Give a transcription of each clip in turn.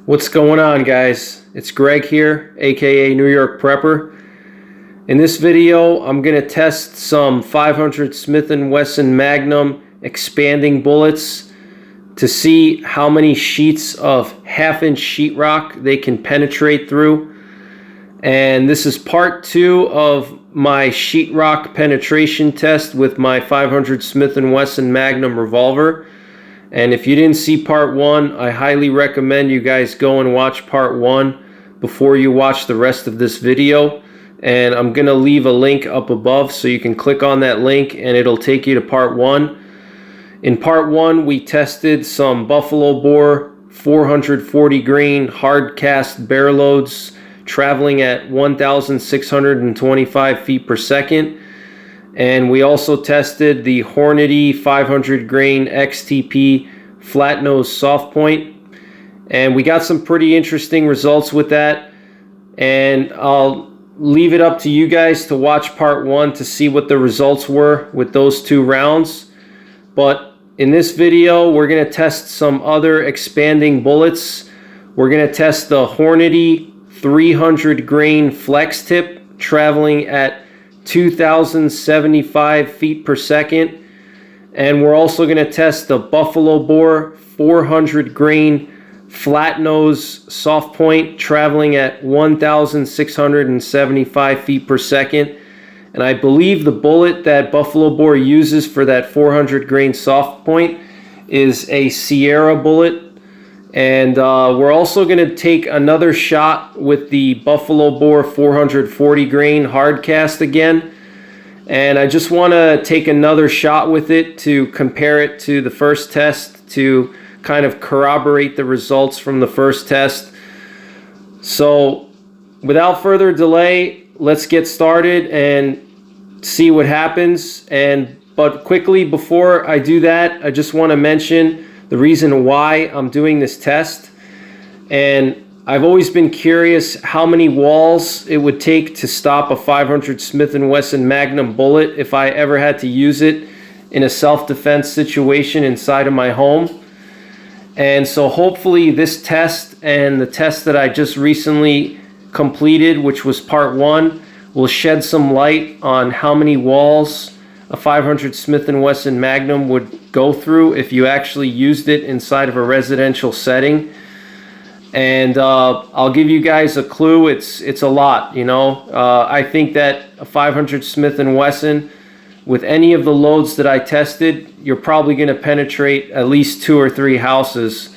What's going on, guys? It's Greg here, aka NYPrepper. In this video, I'm going to test some 500 Smith & Wesson Magnum expanding bullets to see how many sheets of 1/2-inch sheetrock they can penetrate through. And this is part 2 of my sheetrock penetration test with my 500 Smith & Wesson Magnum revolver. And if you didn't see part 1, I highly recommend you guys go and watch part 1 before you watch the rest of this video. And I'm going to leave a link up above so you can click on that link and it'll take you to part 1. In part 1, we tested some Buffalo Bore 440 grain hard cast bear loads traveling at 1,625 feet per second. And we also tested the Hornady 500 grain XTP flat nose Softpoint. And we got some pretty interesting results with that. And I'll leave it up to you guys to watch part 1 to see what the results were with those 2 rounds. But in this video, we're going to test some other expanding bullets. We're going to test the Hornady 300 grain flex tip traveling at 2,075 feet per second. And we're also going to test the Buffalo Bore 400 grain flat nose Softpoint traveling at 1,675 feet per second. And I believe the bullet that Buffalo Bore uses for that 400 grain Softpoint is a Sierra bullet. And we're also going to take another shot with the Buffalo Bore 440 grain hard cast again. And I just want to take another shot with it to compare it to the first test to kind of corroborate the results from the first test. So without further delay, let's get started and see what happens. But quickly before I do that, I just want to mention the reason why I'm doing this test. And I've always been curious how many walls it would take to stop a 500 Smith & Wesson Magnum bullet if I ever had to use it in a self-defense situation inside of my home. And so hopefully this test and the test that I just recently completed, which was part 1, will shed some light on how many walls a 500 Smith & Wesson Magnum would go through if you actually used it inside of a residential setting. And I'll give you guys a clue. It's a lot, you know. I think that a 500 Smith & Wesson, with any of the loads that I tested, you're probably going to penetrate at least 2 or 3 houses.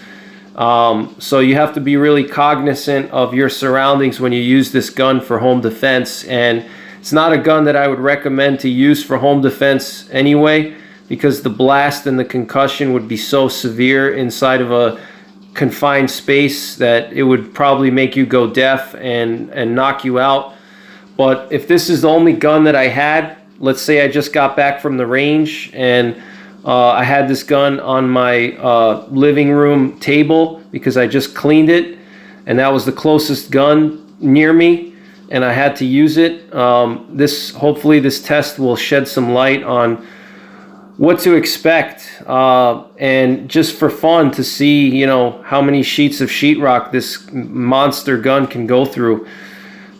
So you have to be really cognizant of your surroundings when you use this gun for home defense. And it's not a gun that I would recommend to use for home defense anyway, because the blast and the concussion would be so severe inside of a confined space that it would probably make you go deaf and knock you out. But if this is the only gun that I had, let's say I just got back from the range and I had this gun on my living room table because I just cleaned it, and that was the closest gun near me, and I had to use it. Hopefully this test will shed some light on what to expect, and just for fun to see, you know, how many sheets of sheetrock this monster gun can go through.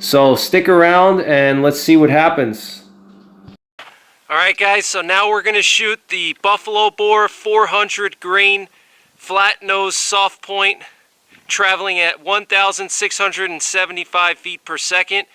So stick around and let's see what happens. Alright guys, so now we're going to shoot the Buffalo Bore 400 grain flat nose Softpoint traveling at 1,675 feet per second.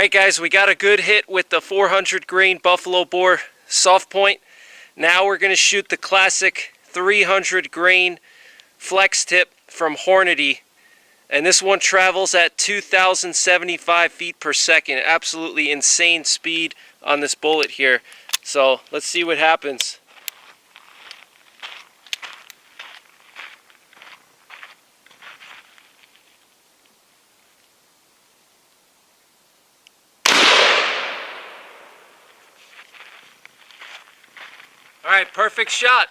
Alright guys, we got a good hit with the 400 grain Buffalo Bore soft point. Now we're going to shoot the classic 300 grain flex tip from Hornady. And this one travels at 2,075 feet per second. Absolutely insane speed on this bullet here. So let's see what happens. All right, perfect shot.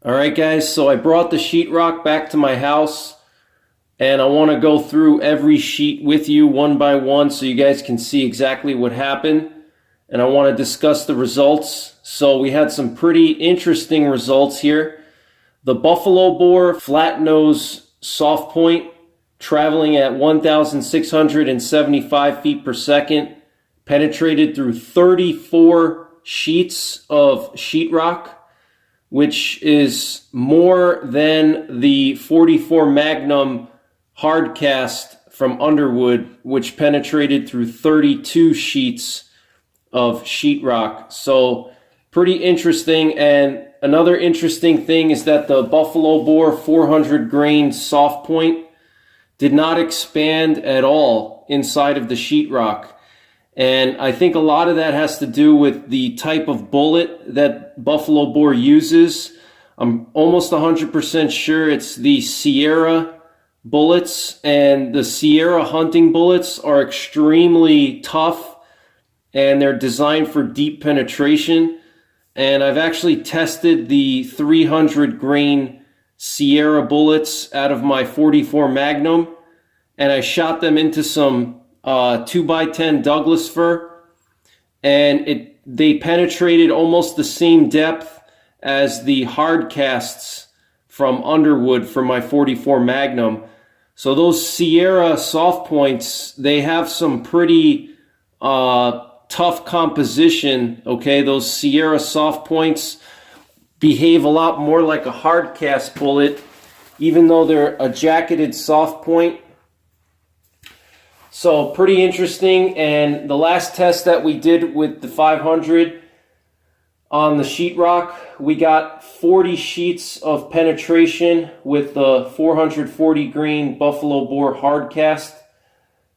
Alright guys, so I brought the sheetrock back to my house and I want to go through every sheet with you one by one so you guys can see exactly what happened, and I want to discuss the results. So we had some pretty interesting results here. The Buffalo Bore flat nose soft point traveling at 1,675 feet per second penetrated through 34 sheets of sheetrock, which is more than the 44 Magnum hard cast from Underwood, which penetrated through 32 sheets of sheetrock. So pretty interesting. And another interesting thing is that the Buffalo Bore 400 grain soft point did not expand at all inside of the sheetrock. And I think a lot of that has to do with the type of bullet that Buffalo Bore uses. I'm almost 100% sure it's the Sierra bullets, and the Sierra hunting bullets are extremely tough and they're designed for deep penetration. And I've actually tested the 300 grain Sierra bullets out of my 44 Magnum, and I shot them into some 2x10 Douglas fir, and they penetrated almost the same depth as the hard casts from Underwood for my 44 Magnum. So those Sierra soft points, they have some pretty tough composition. Okay, those Sierra soft points behave a lot more like a hard cast bullet, even though they're a jacketed soft point. So pretty interesting. And the last test that we did with the 500, On the sheetrock, we got 40 sheets of penetration with the 440 grain Buffalo Bore hard cast.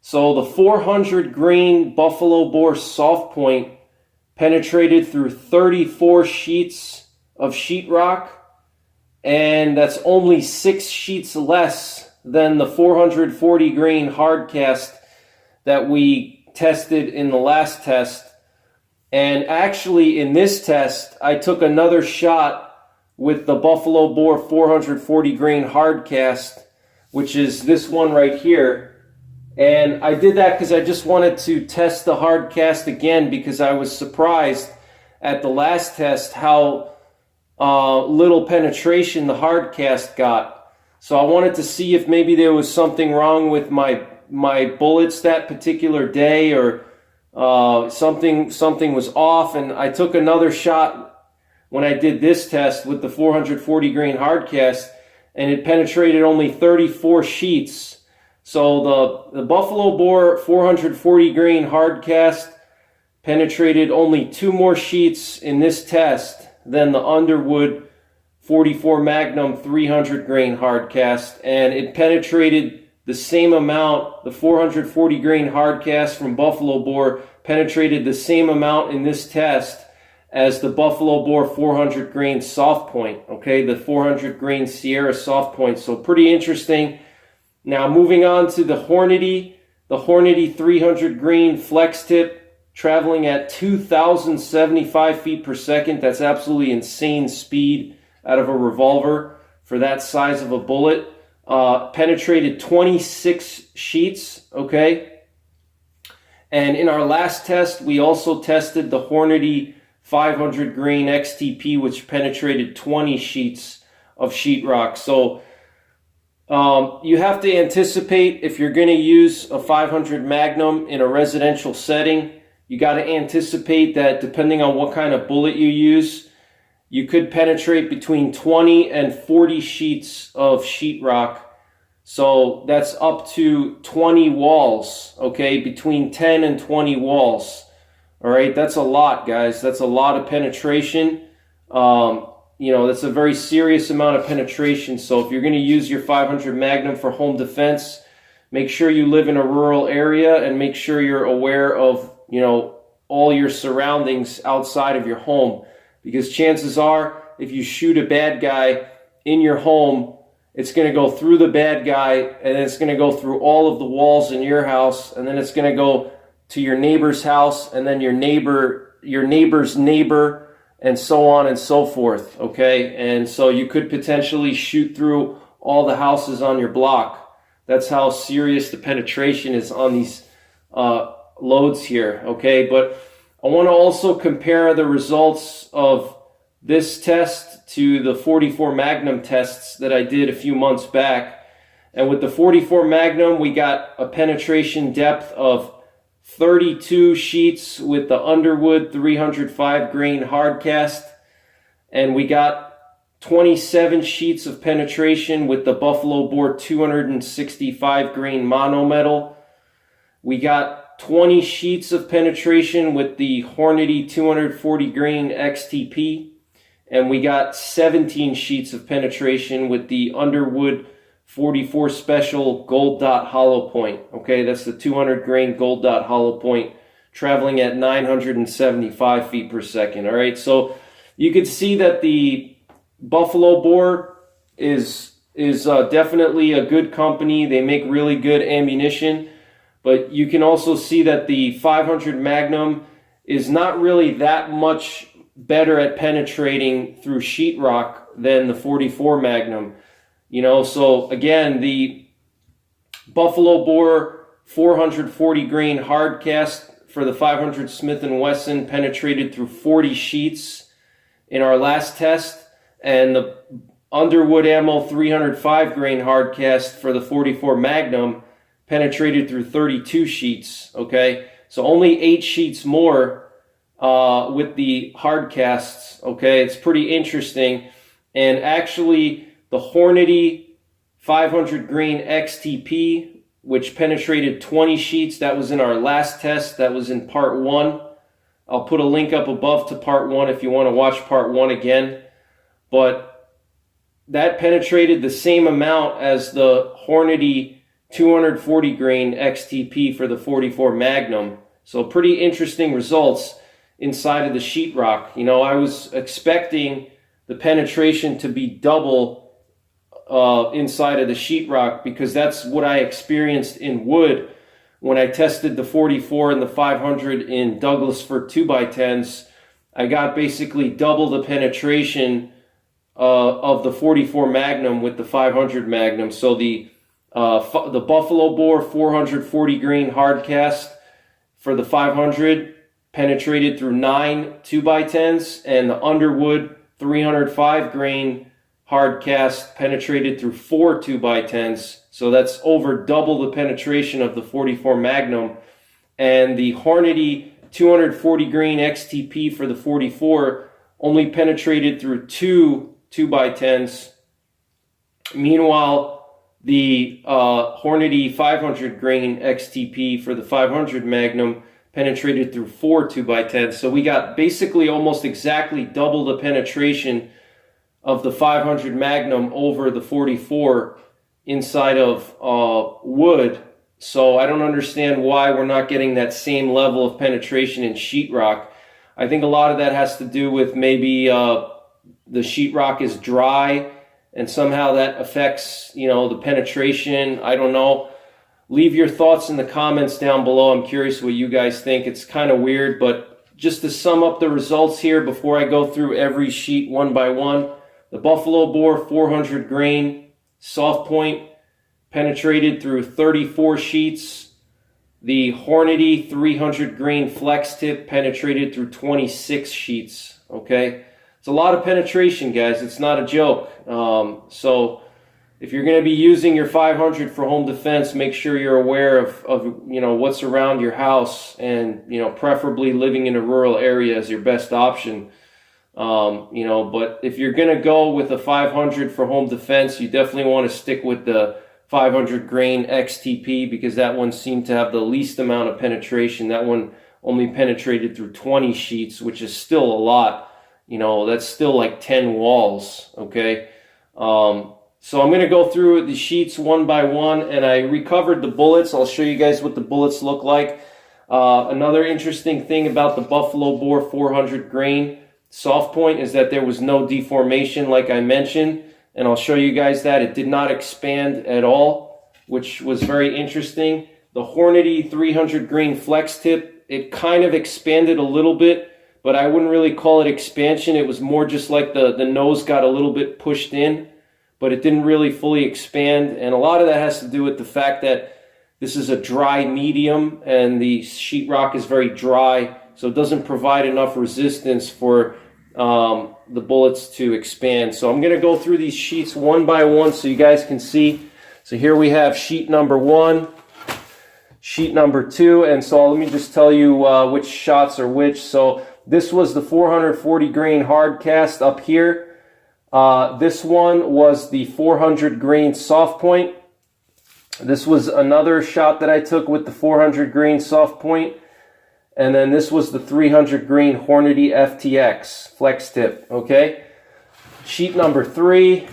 So the 400 grain Buffalo Bore Softpoint penetrated through 34 sheets of sheetrock, and that's only 6 sheets less than the 440 grain hard cast that we tested in the last test. And actually in this test, I took another shot with the Buffalo Bore 440 grain hard cast, which is this one right here. And I did that because I just wanted to test the hard cast again, because I was surprised at the last test how little penetration the hard cast got. So I wanted to see if maybe there was something wrong with my bullets that particular day, or something was off. And I took another shot when I did this test with the 440 grain hard cast, and it penetrated only 34 sheets. So the Buffalo Bore 440 grain hard cast penetrated only 2 more sheets in this test than the Underwood 44 Magnum 300 grain hard cast, and it penetrated the same amount. The 440 grain hard cast from Buffalo Bore penetrated the same amount in this test as the Buffalo Bore 400 grain Softpoint, okay, the 400 grain Sierra Softpoint. So pretty interesting. Now moving on to the Hornady 300 grain flex tip, traveling at 2,075 feet per second. That's absolutely insane speed out of a revolver for that size of a bullet. Penetrated 26 sheets, okay? And in our last test, we also tested the Hornady 500 grain XTP, which penetrated 20 sheets of sheetrock. So you have to anticipate, if you're going to use a 500 Magnum in a residential setting, you got to anticipate that depending on what kind of bullet you use, you could penetrate between 20 and 40 sheets of sheetrock. So that's up to 20 walls, okay, between 10 and 20 walls. All right, that's a lot, guys. That's a lot of penetration. You know, that's a very serious amount of penetration. So if you're going to use your 500 Magnum for home defense, make sure you live in a rural area and make sure you're aware of, you know, all your surroundings outside of your home. Because chances are, if you shoot a bad guy in your home, it's going to go through the bad guy, and then it's going to go through all of the walls in your house, and then it's going to go to your neighbor's house, and then your neighbor's neighbor, and so on and so forth, okay? And so you could potentially shoot through all the houses on your block. That's how serious the penetration is on these loads here, okay? But I want to also compare the results of this test to the 44 Magnum tests that I did a few months back. And with the 44 Magnum, we got a penetration depth of 32 sheets with the Underwood 305 grain hard cast, and we got 27 sheets of penetration with the Buffalo Bore 265 grain monometal. We got 20 sheets of penetration with the Hornady 240 grain XTP, and we got 17 sheets of penetration with the Underwood 44 Special Gold Dot Hollow Point. Okay, that's the 200 grain Gold Dot Hollow Point, traveling at 975 feet per second. All right, so you can see that the Buffalo Bore is definitely a good company. They make really good ammunition, but you can also see that the 500 Magnum is not really that much better at penetrating through sheetrock than the 44 Magnum. You know, so again, the Buffalo Bore 440 grain hard cast for the 500 Smith & Wesson penetrated through 40 sheets in our last test, and the Underwood Ammo 305 grain hard cast for the 44 Magnum penetrated through 32 sheets, okay? So only 8 sheets more with the hard casts, okay? It's pretty interesting. And actually, the Hornady 500 grain XTP, which penetrated 20 sheets, that was in our last test. That was in part 1 I'll put a link up above to part 1 if you want to watch part 1 again. But that penetrated the same amount as the Hornady 240 grain XTP for the 44 Magnum. So pretty interesting results inside of the sheetrock. You know, I was expecting the penetration to be double inside of the sheetrock, because that's what I experienced in wood when I tested the 44 and the 500 in Douglas fir 2x10s. I got basically double the penetration of the 44 Magnum with the 500 Magnum. So the Buffalo Bore 440 grain hard cast for the 500 penetrated through 9 2x10s, and the Underwood 305 grain hard cast penetrated through 4 2x10s. So that's over double the penetration of the 44 Magnum. And the Hornady 240 grain XTP for the 44 only penetrated through 2 2x10s. Meanwhile, the Hornady 500 grain XTP for the 500 Magnum penetrated through 4 2x10s. So we got basically almost exactly double the penetration of the 500 Magnum over the 44 inside of wood. So I don't understand why we're not getting that same level of penetration in sheetrock. I think a lot of that has to do with maybe the sheetrock is dry, and somehow that affects, you know, the penetration. I don't know. Leave your thoughts in the comments down below. I'm curious what you guys think. It's kind of weird, but just to sum up the results here before I go through every sheet one by one, the Buffalo Bore 400 grain Softpoint penetrated through 34 sheets. The Hornady 300 grain flex tip penetrated through 26 sheets. Okay, it's a lot of penetration, guys. It's not a joke. So if you're going to be using your 500 for home defense, make sure you're aware of you know, what's around your house, and, you know, preferably living in a rural area is your best option. You know, but if you're going to go with a 500 for home defense, you definitely want to stick with the 500 grain XTP, because that one seemed to have the least amount of penetration. That one only penetrated through 20 sheets, which is still a lot. You know, that's still like 10 walls, okay? So I'm going to go through the sheets one by one, and I recovered the bullets. I'll show you guys what the bullets look like. Another interesting thing about the Buffalo Bore 400 grain Softpoint is that there was no deformation, like I mentioned, and I'll show you guys that. It did not expand at all, which was very interesting. The Hornady 300 grain flex tip, it kind of expanded a little bit, but I wouldn't really call it expansion. It was more just like the nose got a little bit pushed in, but it didn't really fully expand. And a lot of that has to do with the fact that this is a dry medium, and the sheetrock is very dry, so it doesn't provide enough resistance for the bullets to expand. So I'm going to go through these sheets one by one so you guys can see. So here we have sheet number 1, sheet number 2, and so let me just tell you which shots are which. So this was the 440 grain hard cast up here. This one was the 400 grain Softpoint. This was another shot that I took with the 400 grain Softpoint. And then this was the 300 grain Hornady FTX flex tip, okay? Sheet number 3,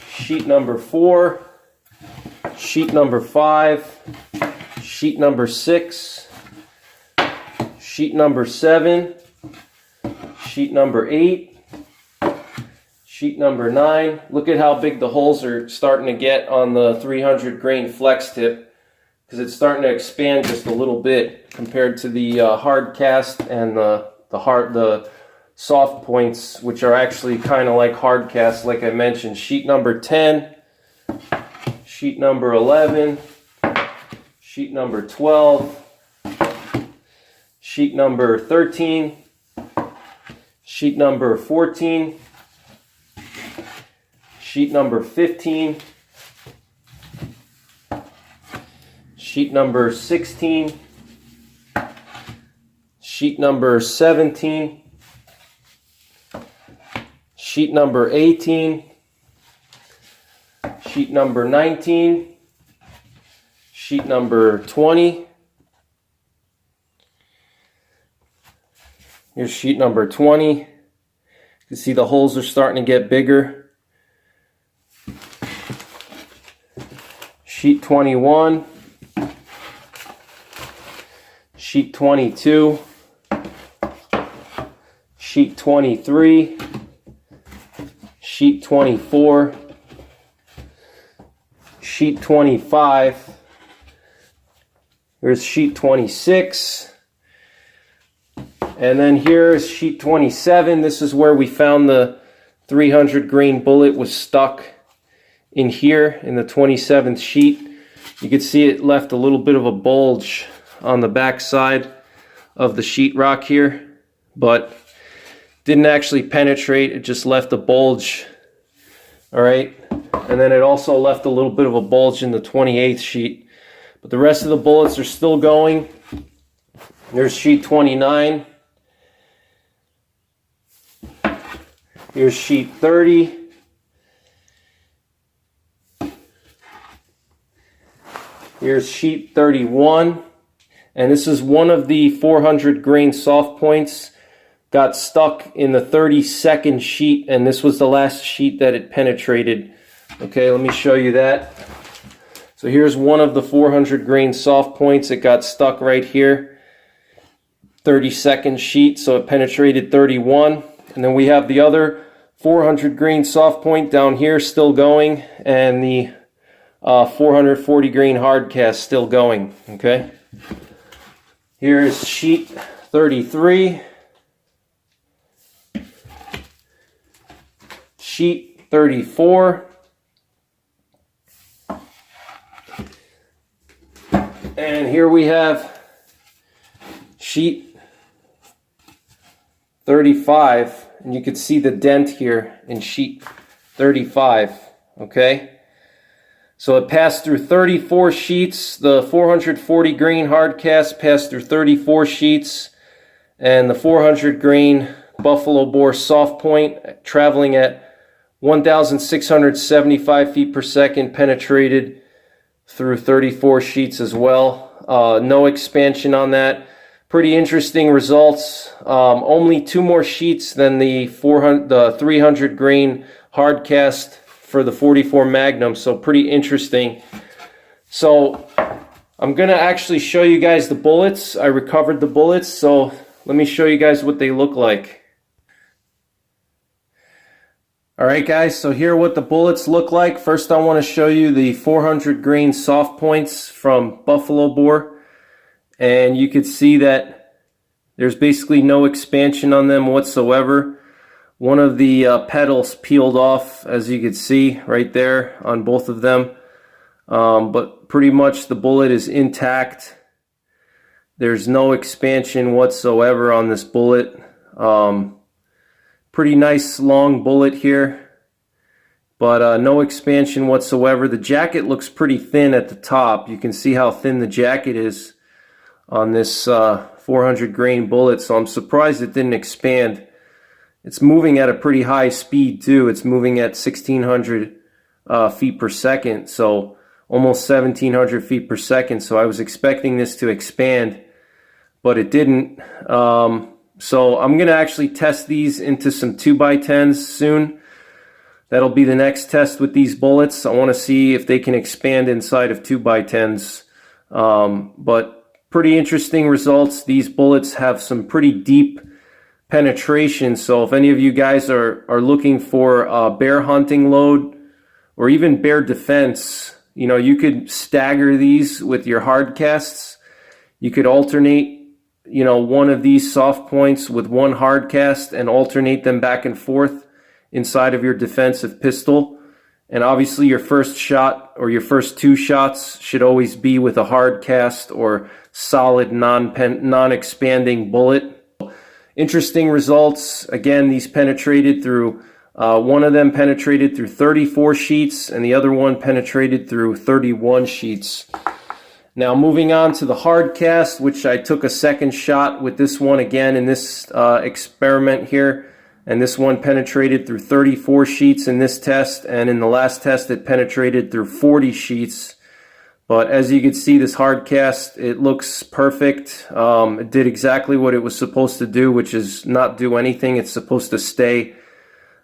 sheet number 4, sheet number 5, sheet number 6, sheet number 7, sheet number 8, sheet number 9. Look at how big the holes are starting to get on the 300 grain flex tip, because it's starting to expand just a little bit compared to the hard cast and the soft points, which are actually kind of like hard cast, like I mentioned. Sheet number 10, sheet number 11, sheet number 12, sheet number 13, sheet number 14, sheet number 15, sheet number 16, sheet number 17, sheet number 18, sheet number 19, sheet number 20, Here's sheet number 20. You can see the holes are starting to get bigger. Sheet 21. Sheet 22. Sheet 23. Sheet 24. Sheet 25. Here's sheet 26. And then here's sheet 27. This is where we found the 300 grain bullet was stuck in here in the 27th sheet. You can see it left a little bit of a bulge on the back side of the sheetrock here, but didn't actually penetrate. It just left a bulge. All right. And then it also left a little bit of a bulge in the 28th sheet. But the rest of the bullets are still going. There's sheet 29. Here's sheet 30. Here's sheet 31. And this is one of the 400 grain soft points. Got stuck in the 32nd sheet, and this was the last sheet that it penetrated. Okay, let me show you that. So here's one of the 400 grain soft points. It got stuck right here. 32nd sheet, so it penetrated 31. And then we have the other 400 grain soft point down here still going, and the 440 grain hard cast still going. Okay. Here's sheet 33. Sheet 34. And here we have sheet 35, and you can see the dent here in sheet 35, okay? So it passed through 34 sheets. The 440 grain hard cast passed through 34 sheets, and the 400 grain Buffalo Bore soft point, traveling at 1,675 feet per second, penetrated through 34 sheets as well. No expansion on that. Pretty interesting results. Only 2 more sheets than the 300 grain hard cast for the 44 Magnum, so pretty interesting. So I'm gonna actually show you guys the bullets. I recovered the bullets, so let me show you guys what they look like. Alright guys, so here are what the bullets look like. First I want to show you the 400 grain soft points from Buffalo Bore. And you can see that there's basically no expansion on them whatsoever. One of the petals peeled off, as you can see right there on both of them. But pretty much the bullet is intact. There's no expansion whatsoever on this bullet. Pretty nice long bullet here, but no expansion whatsoever. The jacket looks pretty thin at the top. You can see how thin the jacket is on this 400 grain bullet, so I'm surprised it didn't expand. It's moving at a pretty high speed too. It's moving at 1,600 feet per second, so almost 1,700 feet per second. So I was expecting this to expand, but it didn't. So I'm going to actually test these into some 2x10s soon. That'll be the next test with these bullets. I want to see if they can expand inside of 2x10s. But pretty interesting results. These bullets have some pretty deep penetration. So if any of you guys are looking for a bear hunting load or even bear defense, you know, you could stagger these with your hard casts. You could alternate, you know, one of these soft points with one hard cast and alternate them back and forth inside of your defensive pistol. And obviously your first shot or your first 2 shots should always be with a hard cast or solid non-expanding bullet. Interesting results. Again, these penetrated through, one of them penetrated through 34 sheets and the other one penetrated through 31 sheets. Now moving on to the hard cast, which I took a second shot with this one again in this experiment here, and this one penetrated through 34 sheets in this test, and in the last test it penetrated through 40 sheets. But as you can see, this hard cast, it looks perfect. It did exactly what it was supposed to do, which is not do anything. It's supposed to stay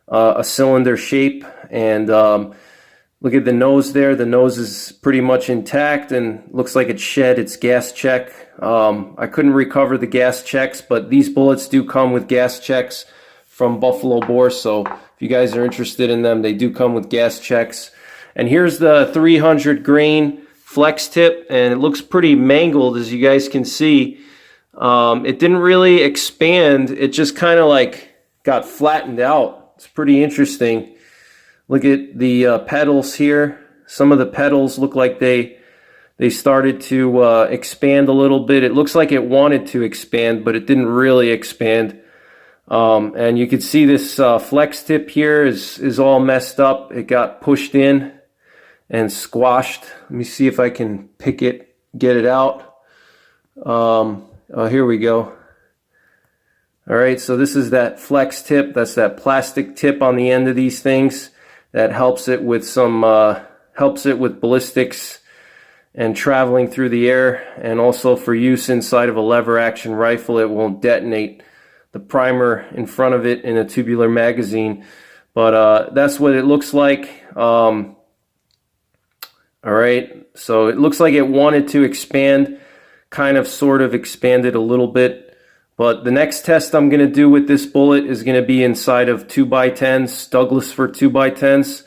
a cylinder shape. And look at the nose there. The nose is pretty much intact and looks like it shed its gas check. I couldn't recover the gas checks, but these bullets do come with gas checks from Buffalo Bore. So if you guys are interested in them, they do come with gas checks. And here's the 300 grain flex tip, and it looks pretty mangled, as you guys can see. It didn't really expand. It just kind of like got flattened out. It's pretty interesting. Look at the petals here. Some of the petals look like they started to expand a little bit. It looks like it wanted to expand, but it didn't really expand. And you can see this flex tip here is all messed up. It got pushed in and squashed. Let me see if I can pick it, get it out. Oh, here we go. All right, so this is that flex tip. That's that plastic tip on the end of these things that helps it with some ballistics and traveling through the air, and also for use inside of a lever action rifle. It won't detonate the primer in front of it in a tubular magazine. But that's what it looks like. All right, so it looks like it wanted to expand, kind of sort of expanded a little bit. But the next test I'm going to do with this bullet is going to be inside of 2x10s, Douglas for 2x10s,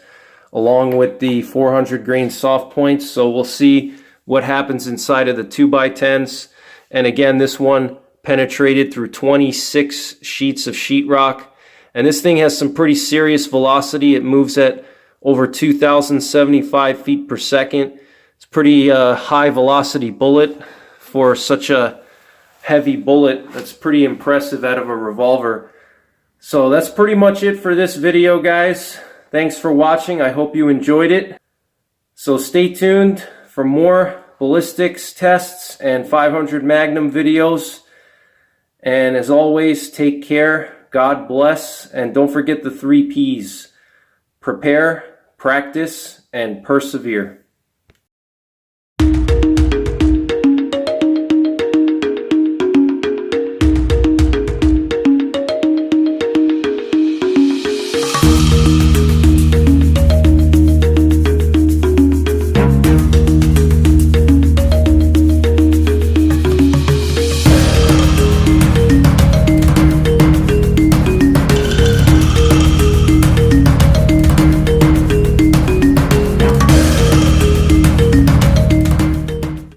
along with the 400 grain soft points. So we'll see what happens inside of the 2x10s. And again, this one penetrated through 26 sheets of sheetrock. And this thing has some pretty serious velocity. It moves at over 2,075 feet per second. It's a pretty high velocity bullet for such a heavy bullet. That's pretty impressive out of a revolver. So that's pretty much it for this video, guys. Thanks for watching. I hope you enjoyed it. So stay tuned for more ballistics tests and 500 Magnum videos. And as always, take care, God bless, and don't forget the 3 P's. Prepare, practice, and persevere.